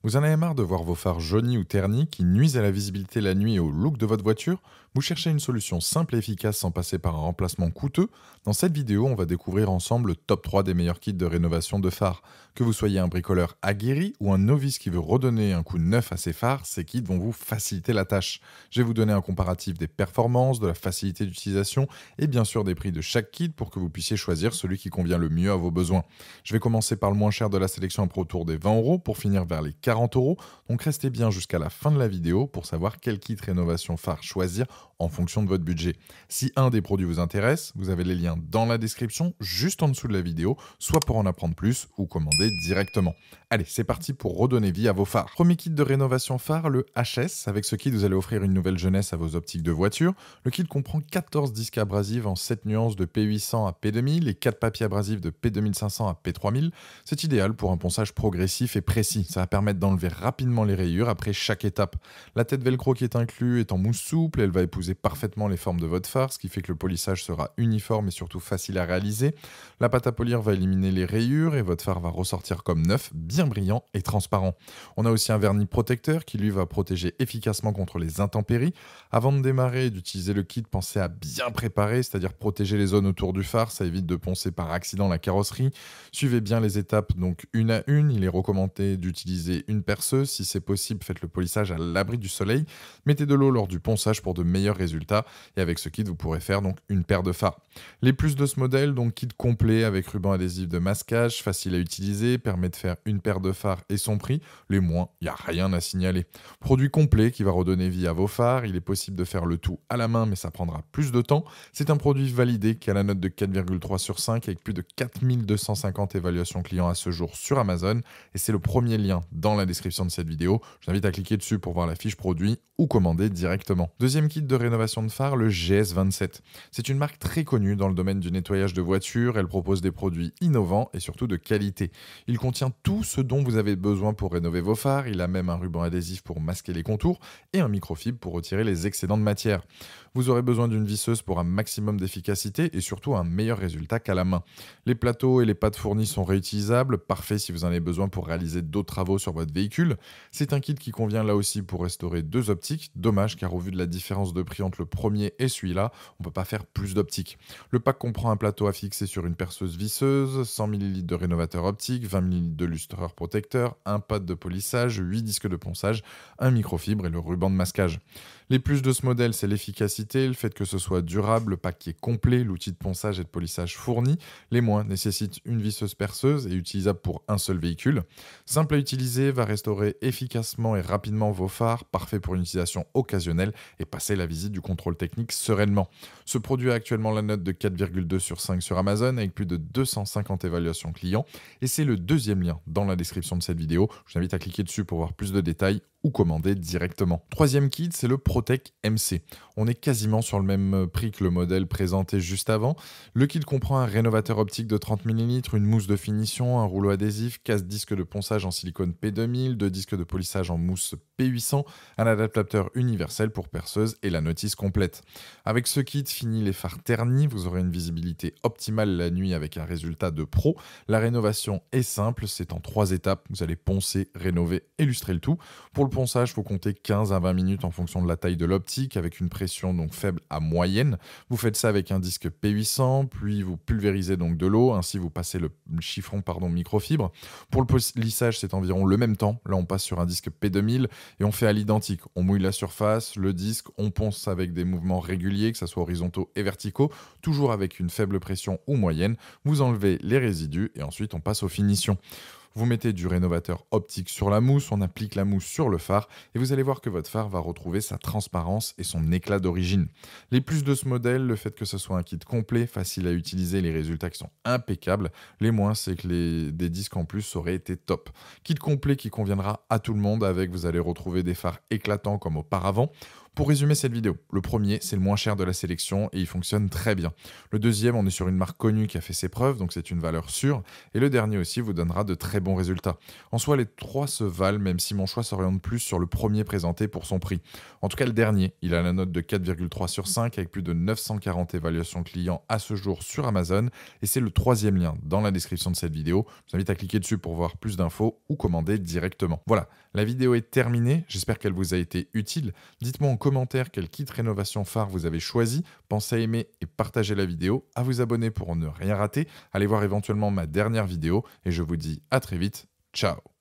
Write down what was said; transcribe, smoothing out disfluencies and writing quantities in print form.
Vous en avez marre de voir vos phares jaunis ou ternis qui nuisent à la visibilité la nuit et au look de votre voiture? Vous cherchez une solution simple et efficace sans passer par un remplacement coûteux? Dans cette vidéo, on va découvrir ensemble le top 3 des meilleurs kits de rénovation de phares. Que vous soyez un bricoleur aguerri ou un novice qui veut redonner un coup neuf à ses phares, ces kits vont vous faciliter la tâche. Je vais vous donner un comparatif des performances, de la facilité d'utilisation et bien sûr des prix de chaque kit pour que vous puissiez choisir celui qui convient le mieux à vos besoins. Je vais commencer par le moins cher de la sélection Pro Tour des 20 euros pour finir vers les 40 euros. Donc restez bien jusqu'à la fin de la vidéo pour savoir quel kit rénovation phare choisir en fonction de votre budget. Si un des produits vous intéresse, vous avez les liens dans la description, juste en dessous de la vidéo, soit pour en apprendre plus ou commander directement. Allez, c'est parti pour redonner vie à vos phares. Premier kit de rénovation phare, le HS. Avec ce kit, vous allez offrir une nouvelle jeunesse à vos optiques de voiture. Le kit comprend 14 disques abrasifs en 7 nuances de P800 à P2000 et 4 papiers abrasifs de P2500 à P3000. C'est idéal pour un ponçage progressif et précis. Ça va permettre d'enlever rapidement les rayures après chaque étape. La tête velcro qui est inclue est en mousse souple, elle va épouser parfaitement les formes de votre phare, ce qui fait que le polissage sera uniforme et surtout facile à réaliser. La pâte à polir va éliminer les rayures et votre phare va ressortir comme neuf, bien brillant et transparent. On a aussi un vernis protecteur qui lui va protéger efficacement contre les intempéries. Avant de démarrer et d'utiliser le kit, pensez à bien préparer, c'est-à-dire protéger les zones autour du phare, ça évite de poncer par accident la carrosserie. Suivez bien les étapes donc une à une. Il est recommandé d'utiliser une perceuse. Si c'est possible, faites le polissage à l'abri du soleil. Mettez de l'eau lors du ponçage pour de meilleurs résultats. Et avec ce kit, vous pourrez faire donc une paire de phares. Les plus de ce modèle, donc kit complet avec ruban adhésif de masquage, facile à utiliser, permet de faire une paire de phares et son prix. Les moins, il n'y a rien à signaler. Produit complet qui va redonner vie à vos phares. Il est possible de faire le tout à la main, mais ça prendra plus de temps. C'est un produit validé qui a la note de 4,3 sur 5 avec plus de 4250 évaluations clients à ce jour sur Amazon. Et c'est le premier lien dans la description de cette vidéo. Je vous invite à cliquer dessus pour voir la fiche produit ou commander directement. Deuxième kit de rénovation de phare, le GS27. C'est une marque très connue dans le domaine du nettoyage de voitures. Elle propose des produits innovants et surtout de qualité. Il contient tout ce dont vous avez besoin pour rénover vos phares. Il a même un ruban adhésif pour masquer les contours et un microfibre pour retirer les excédents de matière. Vous aurez besoin d'une visseuse pour un maximum d'efficacité et surtout un meilleur résultat qu'à la main. Les plateaux et les pattes fournies sont réutilisables, parfait si vous en avez besoin pour réaliser d'autres travaux sur votre véhicule. C'est un kit qui convient là aussi pour restaurer deux optiques. Dommage car au vu de la différence de prix entre le premier et celui-là, on ne peut pas faire plus d'optiques. Le pack comprend un plateau à fixer sur une perceuse visseuse, 100 ml de rénovateur optique, 20 ml de lustreur protecteur, un pad de polissage, 8 disques de ponçage, un microfibre et le ruban de masquage. Les plus de ce modèle, c'est l'efficacité, le fait que ce soit durable, le pack qui est complet, l'outil de ponçage et de polissage fourni. Les moins nécessitent une visseuse perceuse et utilisable pour un seul véhicule. Simple à utiliser, va restaurer efficacement et rapidement vos phares, parfait pour une utilisation occasionnelle et passer la visite du contrôle technique sereinement. Ce produit a actuellement la note de 4,2 sur 5 sur Amazon avec plus de 250 évaluations clients et c'est le deuxième lien dans la description de cette vidéo. Je vous invite à cliquer dessus pour voir plus de détails ou commander directement. Troisième kit, c'est le Protec MC. On est quasiment sur le même prix que le modèle présenté juste avant. Le kit comprend un rénovateur optique de 30 ml, une mousse de finition, un rouleau adhésif, 4 disques de ponçage en silicone P2000, 2 disques de polissage en mousse P800, un adaptateur universel pour perceuse et la notice complète. Avec ce kit, fini les phares ternis, vous aurez une visibilité optimale la nuit avec un résultat de pro. La rénovation est simple, c'est en 3 étapes. Vous allez poncer, rénover et lustrer le tout. Pour le ponçage, il faut compter 15 à 20 minutes en fonction de la taille de l'optique avec une pression donc faible à moyenne. Vous faites ça avec un disque P800, puis vous pulvérisez donc de l'eau, ainsi vous passez le chiffon microfibre. Pour le polissage, c'est environ le même temps. Là, on passe sur un disque P2000 et on fait à l'identique. On mouille la surface, le disque, on ponce avec des mouvements réguliers, que ce soit horizontaux et verticaux, toujours avec une faible pression ou moyenne. Vous enlevez les résidus et ensuite on passe aux finitions. Vous mettez du rénovateur optique sur la mousse, on applique la mousse sur le phare et vous allez voir que votre phare va retrouver sa transparence et son éclat d'origine. Les plus de ce modèle, le fait que ce soit un kit complet, facile à utiliser, les résultats qui sont impeccables. Les moins, c'est que des disques en plus auraient été top. Kit complet qui conviendra à tout le monde avec, vous allez retrouver des phares éclatants comme auparavant. Pour résumer cette vidéo, le premier, c'est le moins cher de la sélection et il fonctionne très bien. Le deuxième, on est sur une marque connue qui a fait ses preuves, donc c'est une valeur sûre. Et le dernier aussi vous donnera de très bons résultats. En soi, les trois se valent, même si mon choix s'oriente plus sur le premier présenté pour son prix. En tout cas, le dernier, il a la note de 4,3 sur 5 avec plus de 940 évaluations clients à ce jour sur Amazon. Et c'est le troisième lien dans la description de cette vidéo. Je vous invite à cliquer dessus pour voir plus d'infos ou commander directement. Voilà, la vidéo est terminée. J'espère qu'elle vous a été utile. Dites-moi en commentaire quel kit rénovation phare vous avez choisi. Pensez à aimer et partager la vidéo, à vous abonner pour ne rien rater. Allez voir éventuellement ma dernière vidéo et je vous dis à très vite. Ciao.